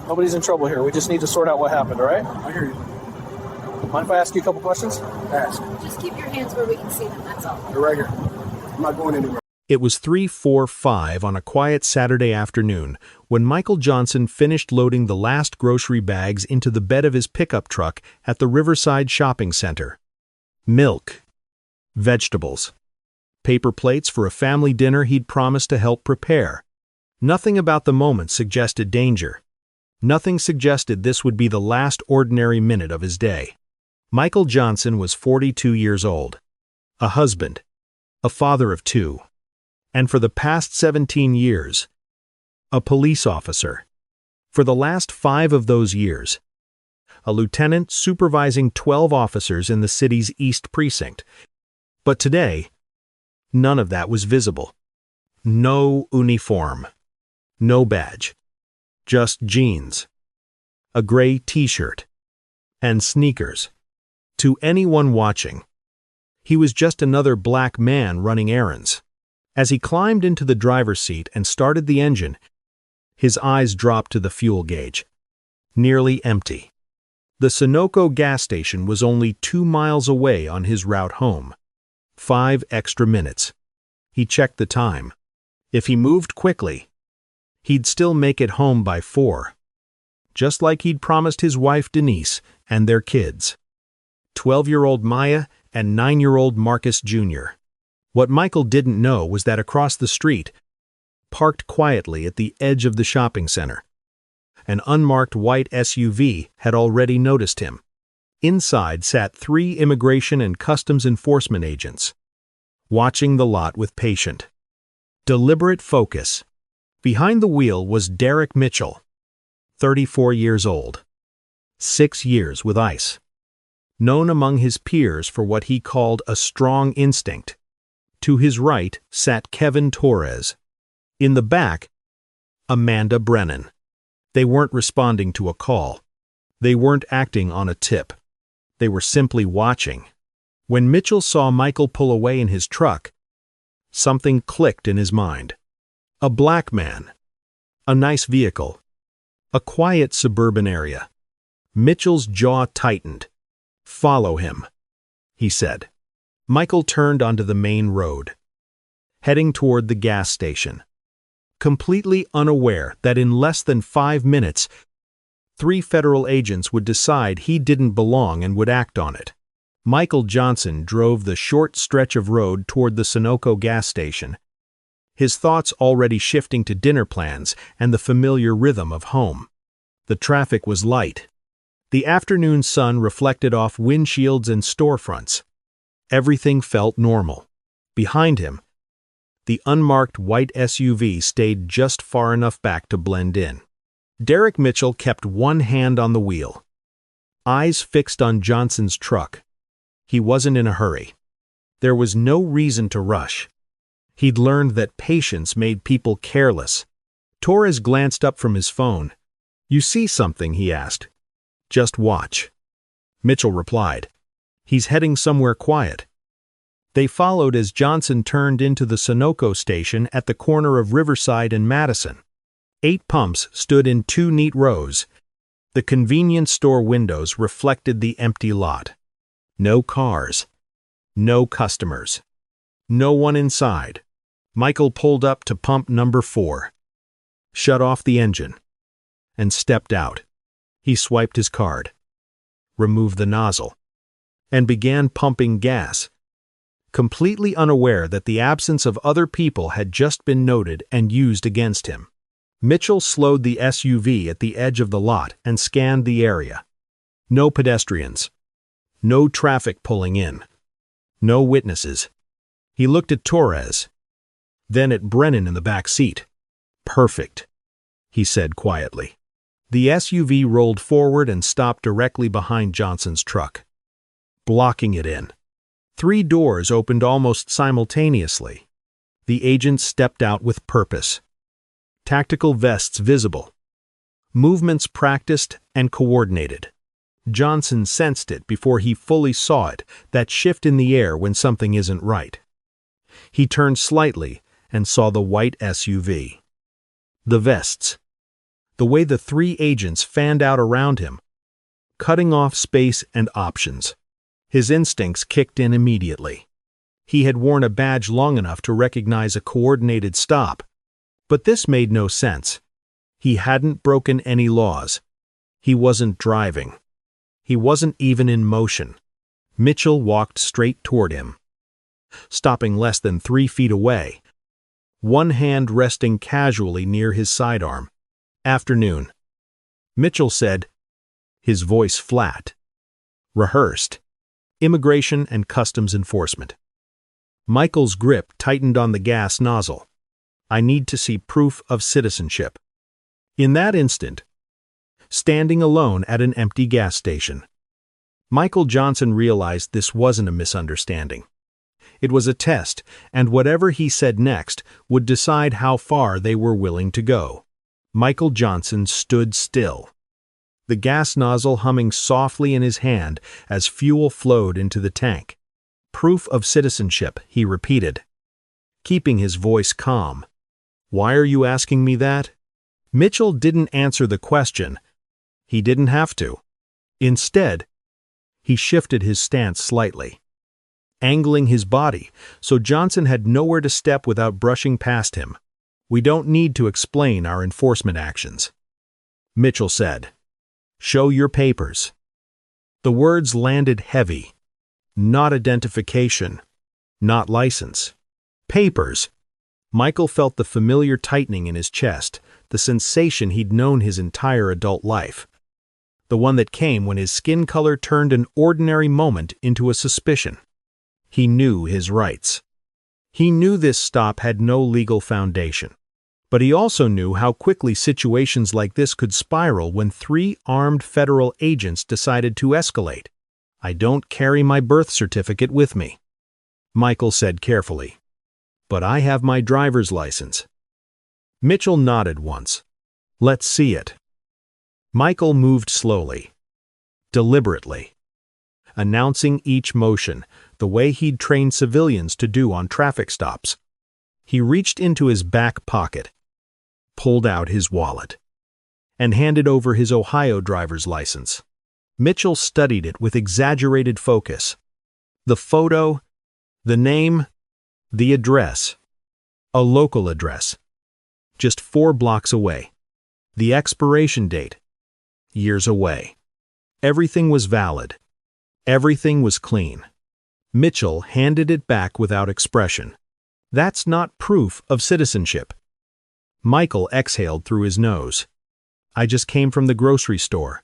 Nobody's in trouble here. We just need to sort out what happened, all right? I hear you. Mind if I ask you a couple questions? Ask. Just keep your hands where we can see them, that's all. You're right here. I'm not going anywhere. It was 3:45 on a quiet Saturday afternoon when Michael Johnson finished loading the last grocery bags into the bed of his pickup truck at the Riverside Shopping Center. Milk, vegetables, paper plates for a family dinner he'd promised to help prepare. Nothing about the moment suggested danger. Nothing suggested this would be the last ordinary minute of his day. Michael Johnson was 42 years old, a husband, a father of two, and for the past 17 years, a police officer. For the last 5 of those years, a lieutenant supervising 12 officers in the city's East Precinct. But today, none of that was visible. No uniform, no badge, just jeans, a gray t-shirt, and sneakers. To anyone watching, he was just another black man running errands. As he climbed into the driver's seat and started the engine, his eyes dropped to the fuel gauge. Nearly empty. The Sunoco gas station was only 2 miles away on his route home. 5 extra minutes. He checked the time. If he moved quickly, he'd still make it home by 4. Just like he'd promised his wife Denise and their kids. 12-year-old Maya and 9-year-old Marcus Jr. What Michael didn't know was that across the street, parked quietly at the edge of the shopping center, an unmarked white SUV had already noticed him. Inside sat 3 immigration and customs enforcement agents, watching the lot with patient, deliberate focus. Behind the wheel was Derek Mitchell, 34 years old, 6 years with ICE, known among his peers for what he called a strong instinct. To his right sat Kevin Torres. In the back, Amanda Brennan. They weren't responding to a call. They weren't acting on a tip. They were simply watching. When Mitchell saw Michael pull away in his truck, something clicked in his mind. A black man. A nice vehicle. A quiet suburban area. Mitchell's jaw tightened. "Follow him," he said. Michael turned onto the main road, heading toward the gas station, completely unaware that in less than 5 minutes, 3 federal agents would decide he didn't belong and would act on it. Michael Johnson drove the short stretch of road toward the Sunoco gas station, his thoughts already shifting to dinner plans and the familiar rhythm of home. The traffic was light. The afternoon sun reflected off windshields and storefronts. Everything felt normal. Behind him, the unmarked white SUV stayed just far enough back to blend in. Derek Mitchell kept one hand on the wheel, eyes fixed on Johnson's truck. He wasn't in a hurry. There was no reason to rush. He'd learned that patience made people careless. Torres glanced up from his phone. "You see something?" he asked. "Just watch." Mitchell replied, "He's heading somewhere quiet." They followed as Johnson turned into the Sunoco station at the corner of Riverside and Madison. 8 pumps stood in 2 neat rows. The convenience store windows reflected the empty lot. No cars. No customers. No one inside. Michael pulled up to pump number 4, shut off the engine, and stepped out. He swiped his card, removed the nozzle, and began pumping gas, completely unaware that the absence of other people had just been noted and used against him. Mitchell slowed the SUV at the edge of the lot and scanned the area. No pedestrians. No traffic pulling in. No witnesses. He looked at Torres, then at Brennan in the back seat. "Perfect," he said quietly. The SUV rolled forward and stopped directly behind Johnson's truck, blocking it in. 3 doors opened almost simultaneously. The agent stepped out with purpose. Tactical vests visible. Movements practiced and coordinated. Johnson sensed it before he fully saw it, that shift in the air when something isn't right. He turned slightly and saw the white SUV. The vests. the way the three agents fanned out around him, cutting off space and options. His instincts kicked in immediately. He had worn a badge long enough to recognize a coordinated stop. But this made no sense. He hadn't broken any laws. He wasn't driving. He wasn't even in motion. Mitchell walked straight toward him, stopping less than 3 feet away, one hand resting casually near his sidearm. "Afternoon," Mitchell said, his voice flat. "Rehearsed. Immigration and Customs Enforcement." Michael's grip tightened on the gas nozzle. "I need to see proof of citizenship." In that instant, standing alone at an empty gas station, Michael Johnson realized this wasn't a misunderstanding. It was a test, and whatever he said next would decide how far they were willing to go. Michael Johnson stood still, the gas nozzle humming softly in his hand as fuel flowed into the tank. "Proof of citizenship," he repeated, keeping his voice calm. "Why are you asking me that?" Mitchell didn't answer the question. He didn't have to. Instead, he shifted his stance slightly, angling his body so Johnson had nowhere to step without brushing past him. "We don't need to explain our enforcement actions," Mitchell said. "Show your papers." The words landed heavy. Not identification, not license. Papers. Michael felt the familiar tightening in his chest, the sensation he'd known his entire adult life. The one that came when his skin color turned an ordinary moment into a suspicion. He knew his rights. He knew this stop had no legal foundation. But he also knew how quickly situations like this could spiral when 3 armed federal agents decided to escalate. "I don't carry my birth certificate with me," Michael said carefully. "But I have my driver's license." Mitchell nodded once. "Let's see it." Michael moved slowly, deliberately, announcing each motion, the way he'd trained civilians to do on traffic stops. He reached into his back pocket, pulled out his wallet, and handed over his Ohio driver's license. Mitchell studied it with exaggerated focus. The photo, the name, the address. A local address, just 4 blocks away. The expiration date, years away. Everything was valid. Everything was clean. Mitchell handed it back without expression. "That's not proof of citizenship." Michael exhaled through his nose. "I just came from the grocery store.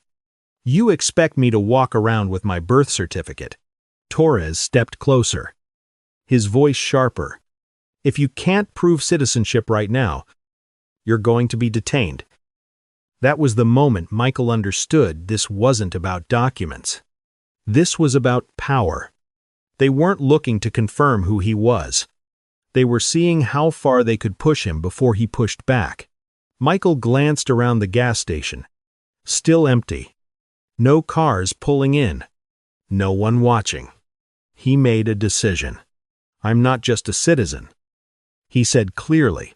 You expect me to walk around with my birth certificate?" Torres stepped closer, his voice sharper. "If you can't prove citizenship right now, you're going to be detained." That was the moment Michael understood this wasn't about documents. This was about power. They weren't looking to confirm who he was. They were seeing how far they could push him before he pushed back. Michael glanced around the gas station. Still empty. No cars pulling in. No one watching. He made a decision. "I'm not just a citizen," he said clearly.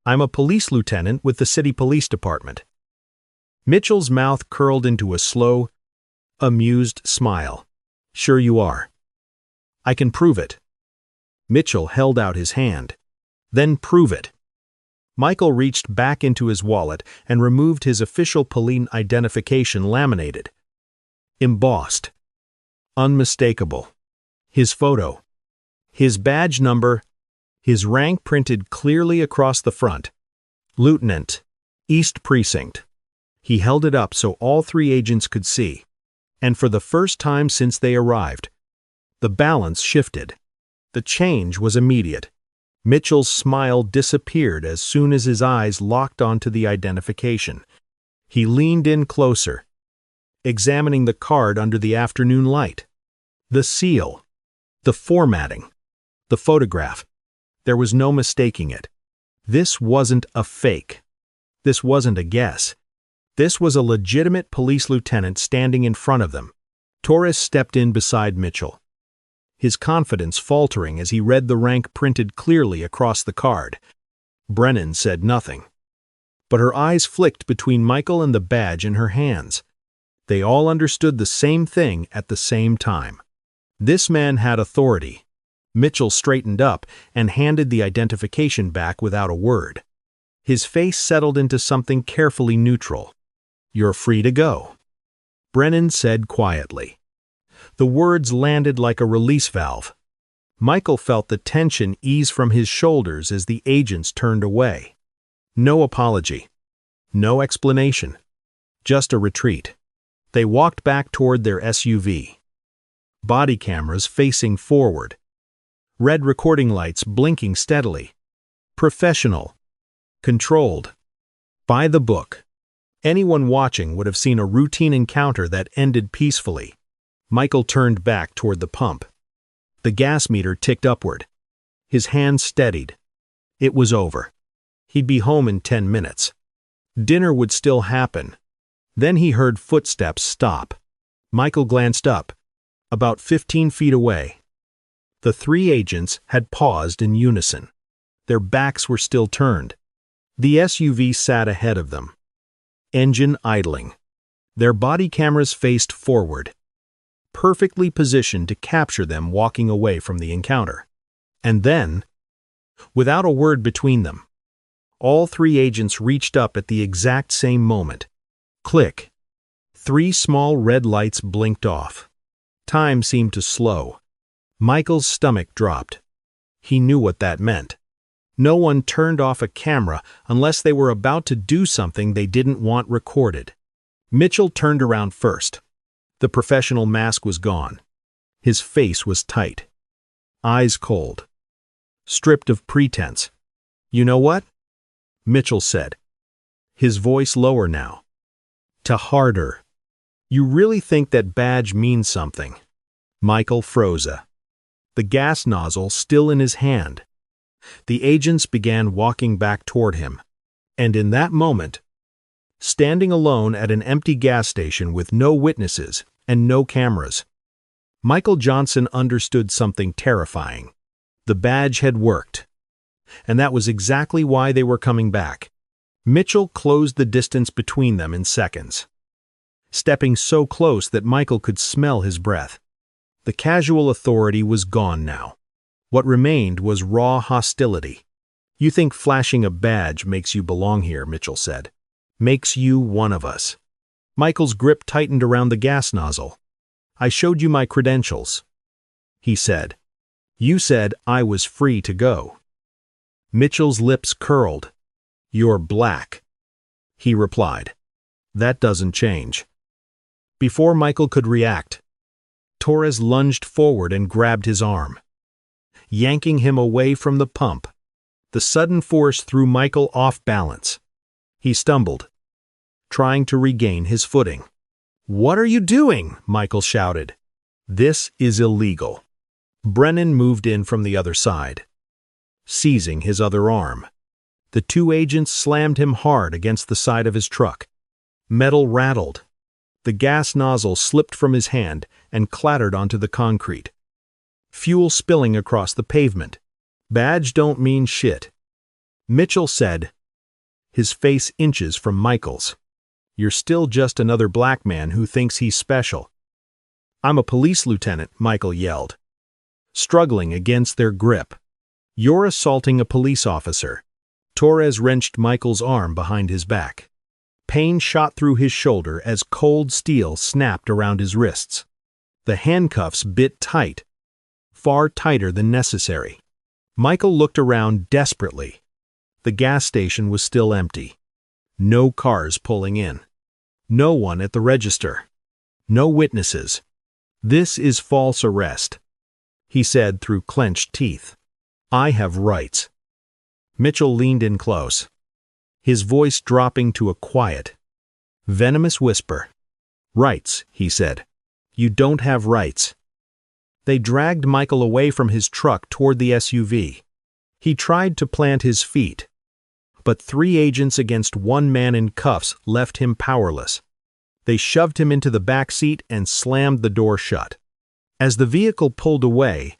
"I'm a police lieutenant with the city police department." Mitchell's mouth curled into a slow, amused smile. "Sure you are. I can prove it." Mitchell held out his hand. "Then prove it." Michael reached back into his wallet and removed his official police identification laminated. Embossed. Unmistakable. His photo. His badge number. His rank printed clearly across the front. Lieutenant, East Precinct. He held it up so all 3 agents could see. And for the first time since they arrived, the balance shifted. The change was immediate. Mitchell's smile disappeared as soon as his eyes locked onto the identification. He leaned in closer, examining the card under the afternoon light. The seal, the formatting, the photograph. There was no mistaking it. This wasn't a fake. This wasn't a guess. This was a legitimate police lieutenant standing in front of them. Torres stepped in beside Mitchell, his confidence faltering as he read the rank printed clearly across the card. Brennan said nothing. but her eyes flicked between Michael and the badge in her hands. They all understood the same thing at the same time. This man had authority. Mitchell straightened up and handed the identification back without a word. His face settled into something carefully neutral. "You're free to go," Brennan said quietly. The words landed like a release valve. Michael felt the tension ease from his shoulders as the agents turned away. No apology. No explanation. Just a retreat. They walked back toward their SUV. Body cameras facing forward. Red recording lights blinking steadily. Professional. Controlled. By the book. Anyone watching would have seen a routine encounter that ended peacefully. Michael turned back toward the pump. The gas meter ticked upward. His hand steadied. It was over. He'd be home in 10 minutes. Dinner would still happen. Then he heard footsteps stop. Michael glanced up. About 15 feet away. The three agents had paused in unison. Their backs were still turned. The SUV sat ahead of them. Engine idling. Their body cameras faced forward, perfectly positioned to capture them walking away from the encounter. And then, without a word between them, all three agents reached up at the exact same moment. Click. 3 small red lights blinked off. Time seemed to slow. Michael's stomach dropped. He knew what that meant. No one turned off a camera unless they were about to do something they didn't want recorded. Mitchell turned around first. The professional mask was gone. His face was tight. Eyes cold. Stripped of pretense. "You know what?" Mitchell said. His voice lower now. To harder. "You really think that badge means something?" Michael froze. The gas nozzle still in his hand. The agents began walking back toward him. And in that moment, standing alone at an empty gas station with no witnesses and no cameras, Michael Johnson understood something terrifying. The badge had worked. And that was exactly why they were coming back. Mitchell closed the distance between them in seconds, stepping so close that Michael could smell his breath. The casual authority was gone now. What remained was raw hostility. "You think flashing a badge makes you belong here," Mitchell said. "Makes you one of us." Michael's grip tightened around the gas nozzle. "I showed you my credentials," he said. "You said I was free to go." Mitchell's lips curled. "You're black," he replied. "That doesn't change." Before Michael could react, Torres lunged forward and grabbed his arm, yanking him away from the pump. The sudden force threw Michael off balance. He stumbled, trying to regain his footing. "What are you doing?" Michael shouted. "This is illegal." Brennan moved in from the other side, seizing his other arm. The two agents slammed him hard against the side of his truck. Metal rattled. The gas nozzle slipped from his hand and clattered onto the concrete. Fuel spilling across the pavement. "Badge don't mean shit," Mitchell said, his face inches from Michael's. "You're still just another black man who thinks he's special." "I'm a police lieutenant," Michael yelled, struggling against their grip. "You're assaulting a police officer." Torres wrenched Michael's arm behind his back. Pain shot through his shoulder as cold steel snapped around his wrists. The handcuffs bit tight, far tighter than necessary. Michael looked around desperately. The gas station was still empty. No cars pulling in. No one at the register. No witnesses. "This is false arrest," he said through clenched teeth. "I have rights." Mitchell leaned in close, his voice dropping to a quiet, venomous whisper. "Rights," he said. "You don't have rights." They dragged Michael away from his truck toward the SUV. He tried to plant his feet, but 3 agents against 1 man in cuffs left him powerless. They shoved him into the back seat and slammed the door shut. As the vehicle pulled away,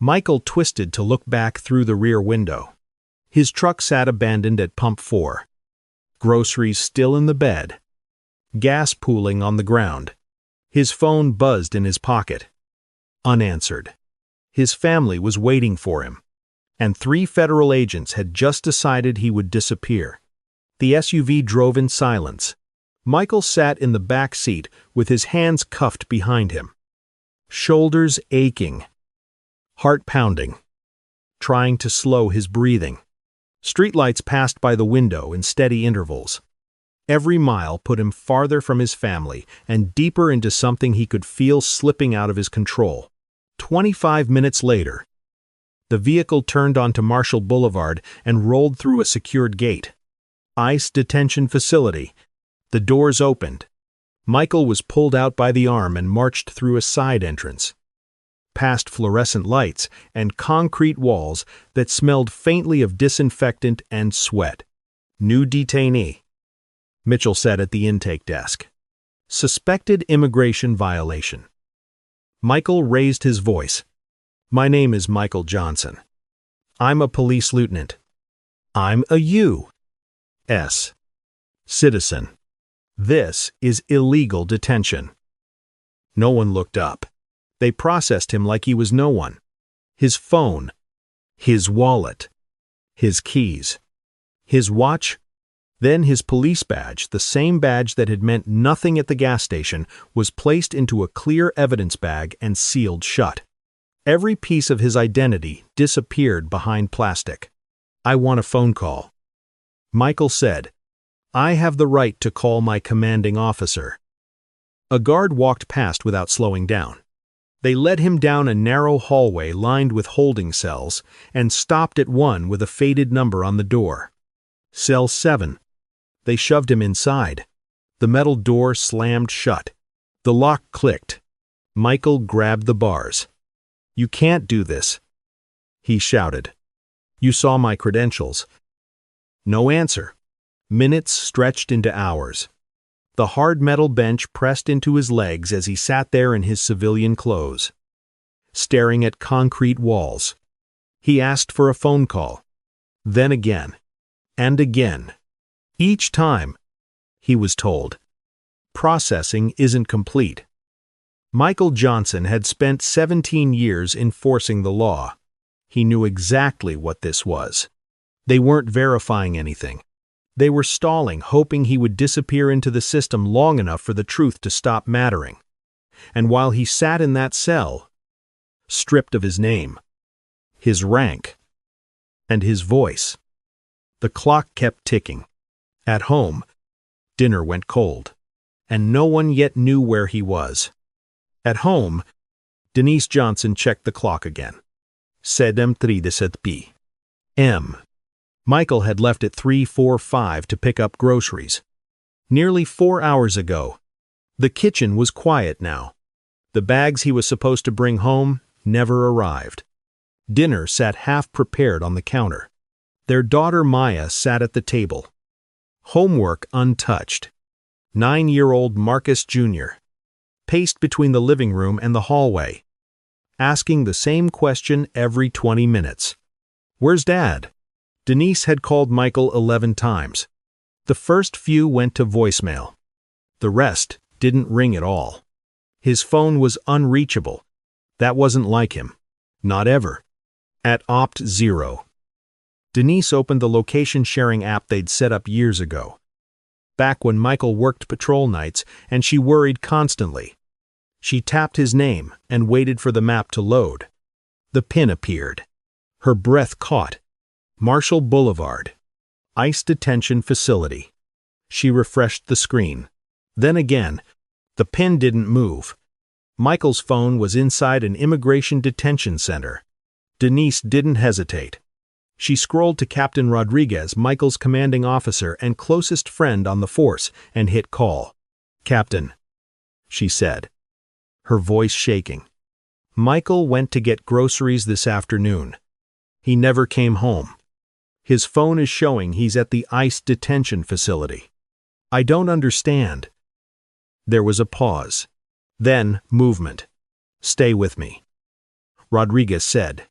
Michael twisted to look back through the rear window. His truck sat abandoned at Pump 4. Groceries still in the bed. Gas pooling on the ground. His phone buzzed in his pocket. Unanswered. His family was waiting for him, and 3 federal agents had just decided he would disappear. The SUV drove in silence. Michael sat in the back seat with his hands cuffed behind him. Shoulders aching. Heart pounding. Trying to slow his breathing. Streetlights passed by the window in steady intervals. Every mile put him farther from his family and deeper into something he could feel slipping out of his control. 25 minutes later, the vehicle turned onto Marshall Boulevard and rolled through a secured gate. ICE detention facility. The doors opened. Michael was pulled out by the arm and marched through a side entrance. Past fluorescent lights and concrete walls that smelled faintly of disinfectant and sweat. New detainee. Mitchell said at the intake desk. Suspected immigration violation. Michael raised his voice. My name is Michael Johnson. I'm a police lieutenant. I'm a U.S. citizen. This is illegal detention. No one looked up. They processed him like he was no one. His phone, his wallet, his keys, his watch, then his police badge, the same badge that had meant nothing at the gas station, was placed into a clear evidence bag and sealed shut. Every piece of his identity disappeared behind plastic. I want a phone call. Michael said, I have the right to call my commanding officer. A guard walked past without slowing down. They led him down a narrow hallway lined with holding cells and stopped at one with a faded number on the door. Cell 7. They shoved him inside. The metal door slammed shut. The lock clicked. Michael grabbed the bars. You can't do this, he shouted. You saw my credentials. No answer. Minutes stretched into hours. The hard metal bench pressed into his legs as he sat there in his civilian clothes, staring at concrete walls. He asked for a phone call. Then again. And again. Each time, he was told, processing isn't complete. Michael Johnson had spent 17 years enforcing the law. He knew exactly what this was. They weren't verifying anything. They were stalling, hoping he would disappear into the system long enough for the truth to stop mattering. And while he sat in that cell, stripped of his name, his rank, and his voice, the clock kept ticking. At home, dinner went cold, and no one yet knew where he was. At home, Denise Johnson checked the clock again. 7:37 p.m. Michael had left at 3:45 to pick up groceries. Nearly 4 hours ago. The kitchen was quiet now. The bags he was supposed to bring home never arrived. Dinner sat half-prepared on the counter. Their daughter Maya sat at the table. Homework untouched. 9-year-old Marcus Jr. paced between the living room and the hallway, asking the same question every 20 minutes. Where's Dad? Denise had called Michael 11 times. The first few went to voicemail. The rest didn't ring at all. His phone was unreachable. That wasn't like him. Not ever. At Opt 0. Denise opened the location-sharing app they'd set up years ago. Back when Michael worked patrol nights and she worried constantly. She tapped his name and waited for the map to load. The pin appeared. Her breath caught. Marshall Boulevard. ICE detention facility. She refreshed the screen. Then again, the pin didn't move. Michael's phone was inside an immigration detention center. Denise didn't hesitate. She scrolled to Captain Rodriguez, Michael's commanding officer and closest friend on the force, and hit call. Captain, she said, her voice shaking. Michael went to get groceries this afternoon. He never came home. His phone is showing he's at the ICE detention facility. I don't understand. There was a pause. Then movement. Stay with me, Rodriguez said,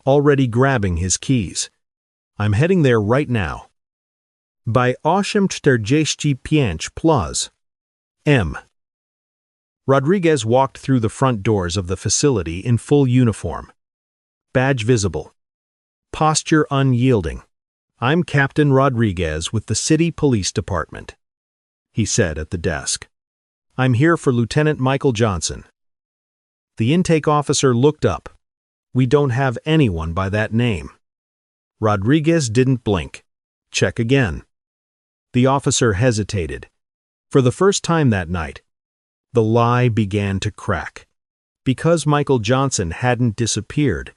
already grabbing his keys. I'm heading there right now. By 8:45 plus. M. Rodriguez walked through the front doors of the facility in full uniform. Badge visible. Posture unyielding. "I'm Captain Rodriguez with the City Police Department," he said at the desk. "I'm here for Lieutenant Michael Johnson." The intake officer looked up. "We don't have anyone by that name." Rodriguez didn't blink. "Check again." The officer hesitated. For the first time that night, the lie began to crack. Because Michael Johnson hadn't disappeared,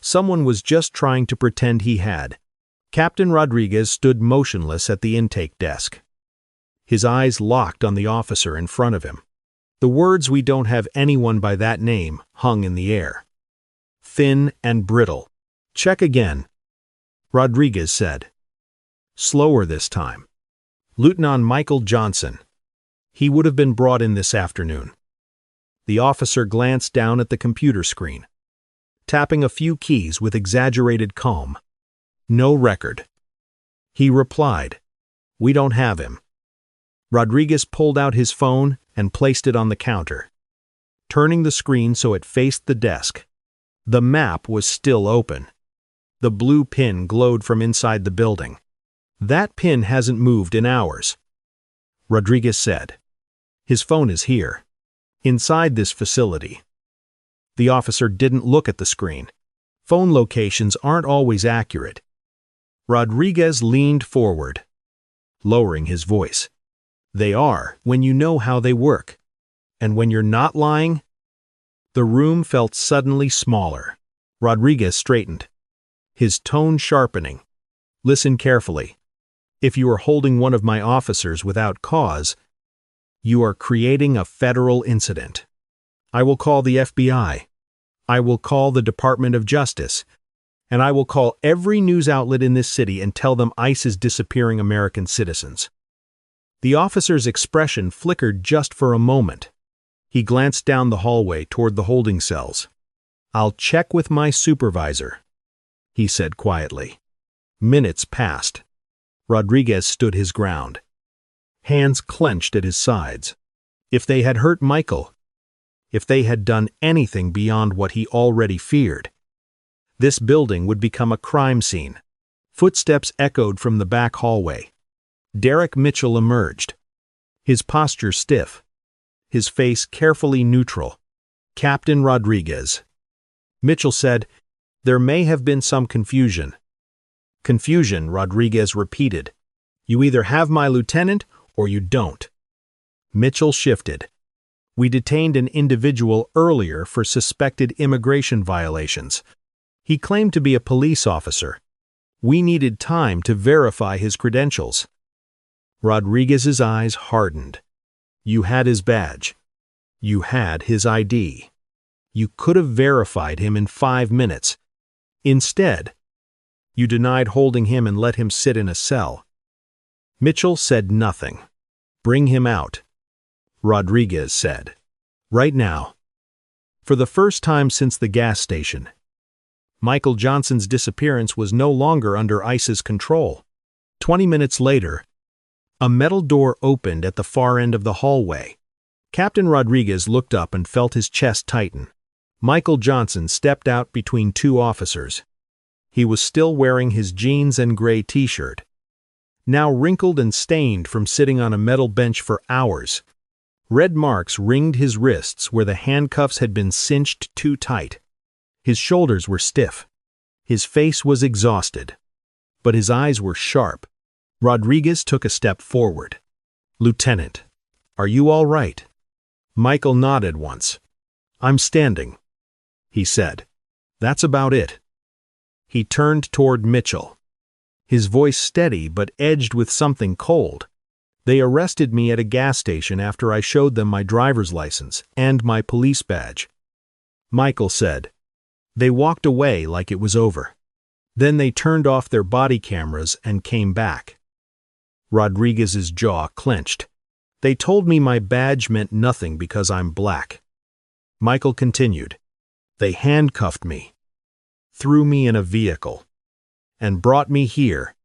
someone was just trying to pretend he had. Captain Rodriguez stood motionless at the intake desk. His eyes locked on the officer in front of him. The words "we don't have anyone by that name" hung in the air. Thin and brittle. "Check again," Rodriguez said. Slower this time. "Lieutenant Michael Johnson. He would have been brought in this afternoon." The officer glanced down at the computer screen, tapping a few keys with exaggerated calm. No record. He replied, "We don't have him." Rodriguez pulled out his phone and placed it on the counter, turning the screen so it faced the desk. The map was still open. The blue pin glowed from inside the building. "That pin hasn't moved in hours," Rodriguez said. "His phone is here, inside this facility." The officer didn't look at the screen. Phone locations aren't always accurate. Rodriguez leaned forward, lowering his voice. "They are when you know how they work. And when you're not lying." The room felt suddenly smaller. Rodriguez straightened, his tone sharpening. "Listen carefully. If you are holding one of my officers without cause, you are creating a federal incident. I will call the FBI. I will call the Department of Justice. And I will call every news outlet in this city and tell them ICE is disappearing American citizens." The officer's expression flickered just for a moment. He glanced down the hallway toward the holding cells. "I'll check with my supervisor," he said quietly. Minutes passed. Rodriguez stood his ground, hands clenched at his sides. If they had hurt Michael, if they had done anything beyond what he already feared, this building would become a crime scene. Footsteps echoed from the back hallway. Derek Mitchell emerged, his posture stiff, his face carefully neutral. "Captain Rodriguez." Mitchell said, "There may have been some confusion." "Confusion," Rodriguez repeated. "You either have my lieutenant or you don't." Mitchell shifted. "We detained an individual earlier for suspected immigration violations. He claimed to be a police officer. We needed time to verify his credentials." Rodriguez's eyes hardened. "You had his badge. You had his ID. You could have verified him in 5 minutes. Instead, you denied holding him and let him sit in a cell." Mitchell said nothing. "Bring him out," Rodriguez said. "Right now." For the first time since the gas station, Michael Johnson's disappearance was no longer under ICE's control. 20 minutes later, a metal door opened at the far end of the hallway. Captain Rodriguez looked up and felt his chest tighten. Michael Johnson stepped out between two officers. He was still wearing his jeans and gray t-shirt, now wrinkled and stained from sitting on a metal bench for hours. Red marks ringed his wrists where the handcuffs had been cinched too tight. His shoulders were stiff. His face was exhausted, but his eyes were sharp. Rodriguez took a step forward. "Lieutenant, are you all right?" Michael nodded once. "I'm standing," he said. "That's about it." He turned toward Mitchell, his voice steady but edged with something cold. "They arrested me at a gas station after I showed them my driver's license and my police badge." Michael said, "They walked away like it was over. Then they turned off their body cameras and came back." Rodriguez's jaw clenched. "They told me my badge meant nothing because I'm black." Michael continued, "They handcuffed me, threw me in a vehicle, and brought me here.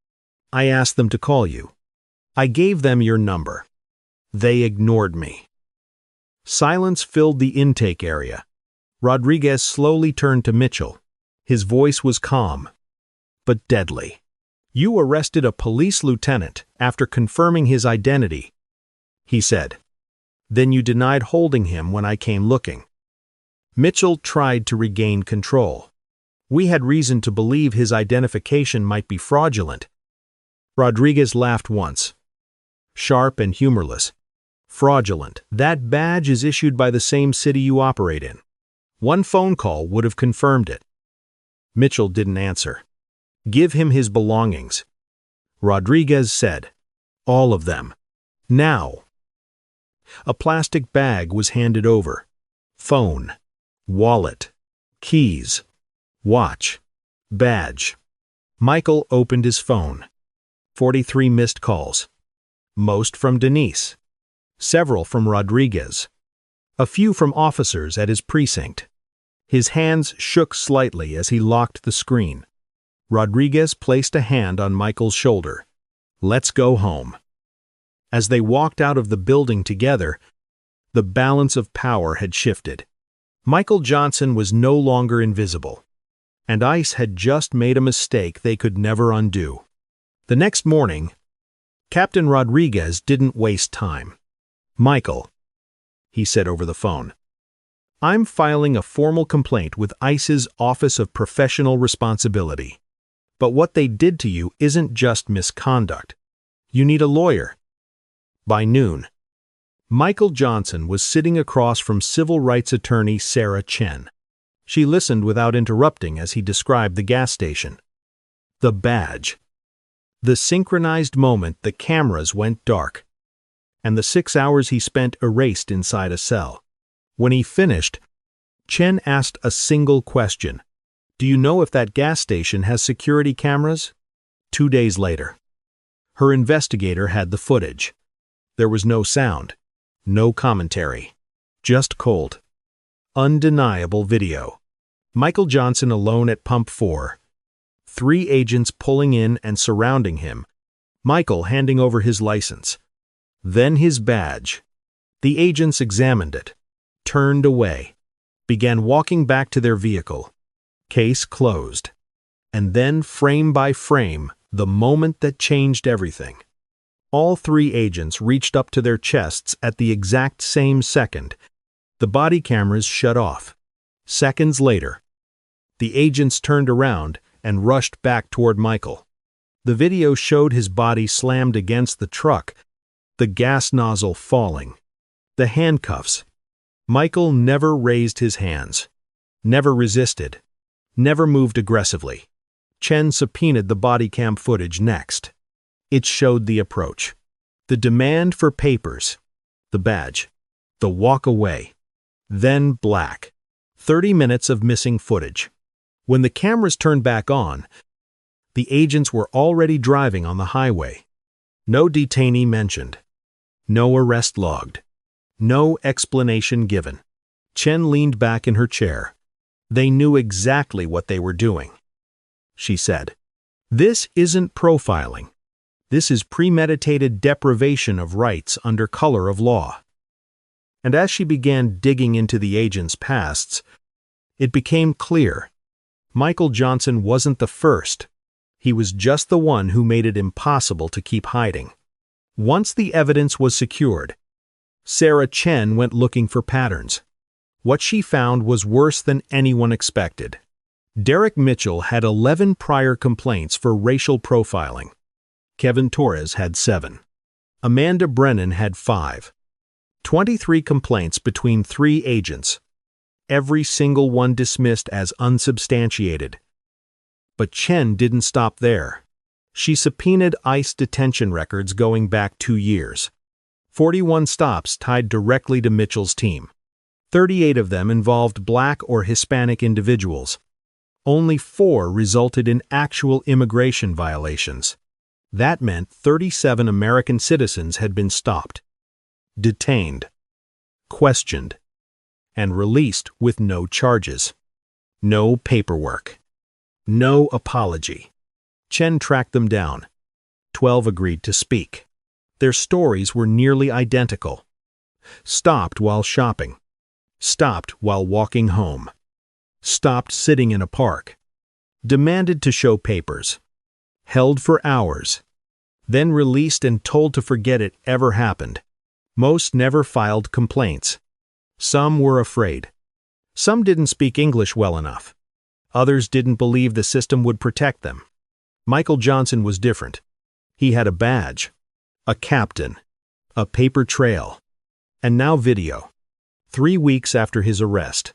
I asked them to call you. I gave them your number. They ignored me. Silence filled the intake area. Rodriguez slowly turned to Mitchell. His voice was calm, but deadly. You arrested a police lieutenant after confirming his identity, he said. Then you denied holding him when I came looking. Mitchell tried to regain control. We had reason to believe his identification might be fraudulent. Rodriguez laughed once. Sharp and humorless. Fraudulent. That badge is issued by the same city you operate in. One phone call would have confirmed it. Mitchell didn't answer. Give him his belongings. Rodriguez said. All of them. Now. A plastic bag was handed over. Phone. Wallet. Keys. Watch. Badge. Michael opened his phone. 43 missed calls. Most from Denise. Several from Rodriguez. A few from officers at his precinct. His hands shook slightly as he locked the screen. Rodriguez placed a hand on Michael's shoulder. Let's go home. As they walked out of the building together, the balance of power had shifted. Michael Johnson was no longer invisible, and ICE had just made a mistake they could never undo. The next morning, Captain Rodriguez didn't waste time. Michael, he said over the phone, I'm filing a formal complaint with ICE's Office of Professional Responsibility. But what they did to you isn't just misconduct. You need a lawyer. By noon, Michael Johnson was sitting across from civil rights attorney Sarah Chen. She listened without interrupting as he described the gas station. The badge. The synchronized moment the cameras went dark, and the 6 hours he spent erased inside a cell. When he finished, Chen asked a single question. Do you know if that gas station has security cameras? 2 days later. Her investigator had the footage. There was no sound, no commentary, just cold, undeniable video. Michael Johnson alone at Pump 4. 3 agents pulling in and surrounding him. Michael handing over his license. Then his badge. The agents examined it, turned away, began walking back to their vehicle. Case closed. And then, frame by frame, the moment that changed everything. All 3 agents reached up to their chests at the exact same second. The body cameras shut off. Seconds later, the agents turned around and rushed back toward Michael. The video showed his body slammed against the truck, the gas nozzle falling, the handcuffs. Michael never raised his hands, never resisted, never moved aggressively. Chen subpoenaed the body cam footage next. It showed the approach, the demand for papers, the badge, the walk away, then black. 30 minutes of missing footage. When the cameras turned back on, the agents were already driving on the highway. No detainee mentioned. No arrest logged. No explanation given. Chen leaned back in her chair. They knew exactly what they were doing. She said, "This isn't profiling. This is premeditated deprivation of rights under color of law." And as she began digging into the agents' pasts, it became clear Michael Johnson wasn't the first. He was just the one who made it impossible to keep hiding. Once the evidence was secured, Sarah Chen went looking for patterns. What she found was worse than anyone expected. Derek Mitchell had 11 prior complaints for racial profiling. Kevin Torres had 7. Amanda Brennan had 5. 23 complaints between 3 agents. Every single one dismissed as unsubstantiated. But Chen didn't stop there. She subpoenaed ICE detention records going back 2 years. 41 stops tied directly to Mitchell's team. 38 of them involved Black or Hispanic individuals. Only 4 resulted in actual immigration violations. That meant 37 American citizens had been stopped, detained, questioned, and released with no charges. No paperwork. No apology. Chen tracked them down. 12 agreed to speak. Their stories were nearly identical. Stopped while shopping. Stopped while walking home. Stopped sitting in a park. Demanded to show papers. Held for hours. Then released and told to forget it ever happened. Most never filed complaints. Some were afraid. Some didn't speak English well enough. Others didn't believe the system would protect them. Michael Johnson was different. He had a badge, a captain, a paper trail, and now video. 3 weeks after his arrest,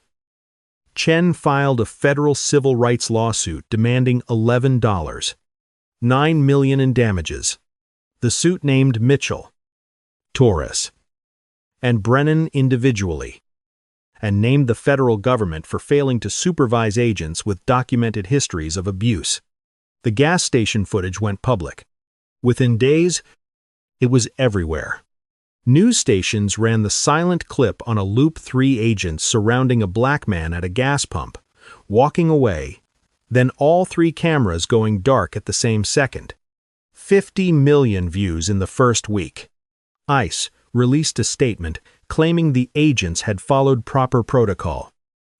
Chen filed a federal civil rights lawsuit demanding $11, $9 million in damages. The suit named Mitchell, Torres, and Brennan individually, and named the federal government for failing to supervise agents with documented histories of abuse. The gas station footage went public. Within days, it was everywhere. News stations ran the silent clip on a Loop 3 agent surrounding a black man at a gas pump, walking away, then all 3 cameras going dark at the same second. 50 million views in the first week. ICE released a statement claiming the agents had followed proper protocol.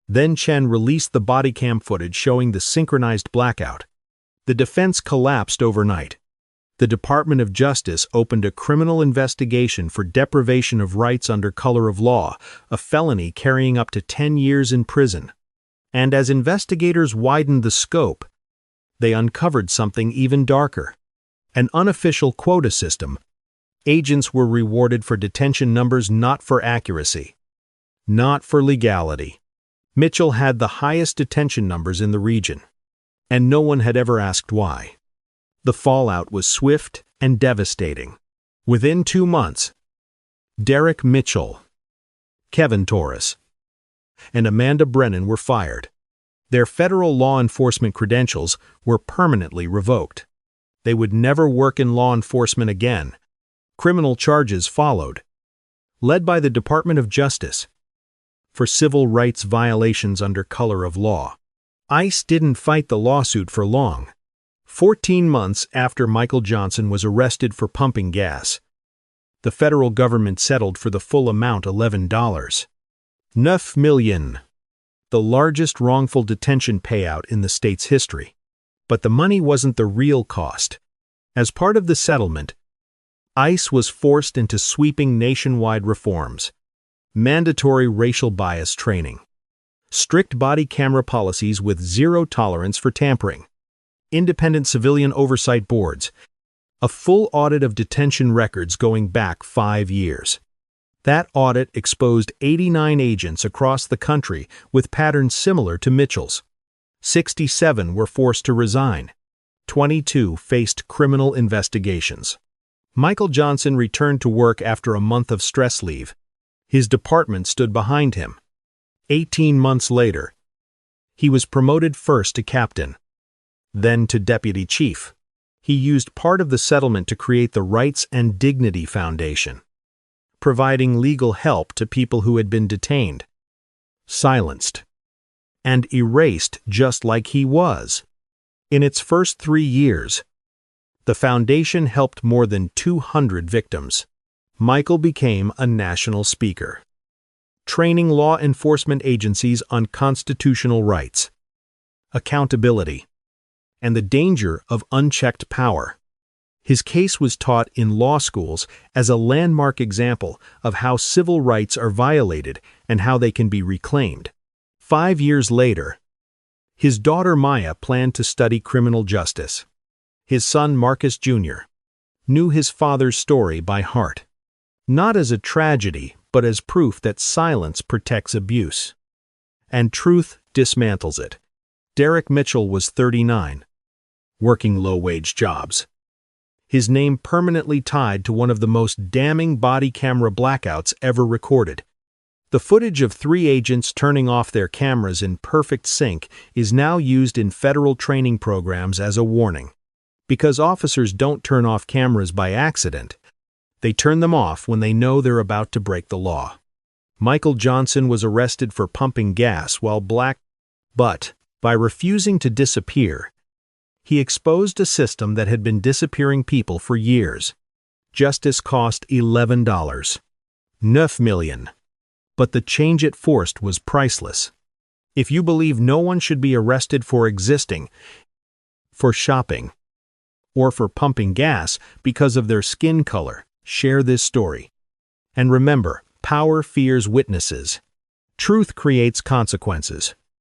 Then Chen released the body cam footage showing the synchronized blackout. The defense collapsed overnight. The Department of Justice opened a criminal investigation for deprivation of rights under color of law, a felony carrying up to 10 years in prison. And as investigators widened the scope, they uncovered something even darker. An unofficial quota system. Agents were rewarded for detention numbers, not for accuracy, not for legality. Mitchell had the highest detention numbers in the region, and no one had ever asked why. The fallout was swift and devastating. Within 2 months, Derek Mitchell, Kevin Torres, and Amanda Brennan were fired. Their federal law enforcement credentials were permanently revoked. They would never work in law enforcement again. Criminal charges followed, led by the Department of Justice, for civil rights violations under color of law. ICE didn't fight the lawsuit for long. 14 months after Michael Johnson was arrested for pumping gas, the federal government settled for the full amount, $11. $9 million, the largest wrongful detention payout in the state's history. But the money wasn't the real cost. As part of the settlement, ICE was forced into sweeping nationwide reforms, mandatory racial bias training, strict body camera policies with zero tolerance for tampering, independent civilian oversight boards, a full audit of detention records going back 5 years. That audit exposed 89 agents across the country with patterns similar to Mitchell's. 67 were forced to resign. 22 faced criminal investigations. Michael Johnson returned to work after a month of stress leave. His department stood behind him. 18 months later, he was promoted first to captain, then to deputy chief. He used part of the settlement to create the Rights and Dignity Foundation, providing legal help to people who had been detained, silenced, and erased just like he was. In its first 3 years, the foundation helped more than 200 victims. Michael became a national speaker, training law enforcement agencies on constitutional rights, accountability, and the danger of unchecked power. His case was taught in law schools as a landmark example of how civil rights are violated and how they can be reclaimed. 5 years later, his daughter Maya planned to study criminal justice. His son Marcus Jr. knew his father's story by heart, not as a tragedy, but as proof that silence protects abuse, and truth dismantles it. Derek Mitchell was 39, working low-wage jobs. His name permanently tied to one of the most damning body camera blackouts ever recorded. The footage of 3 agents turning off their cameras in perfect sync is now used in federal training programs as a warning. Because officers don't turn off cameras by accident, they turn them off when they know they're about to break the law. Michael Johnson was arrested for pumping gas while but by refusing to disappear, he exposed a system that had been disappearing people for years. justice cost $11. 9 million. But the change it forced was priceless. If you believe no one should be arrested for existing, for shopping, or for pumping gas because of their skin color, share this story. And remember, power fears witnesses. Truth creates consequences.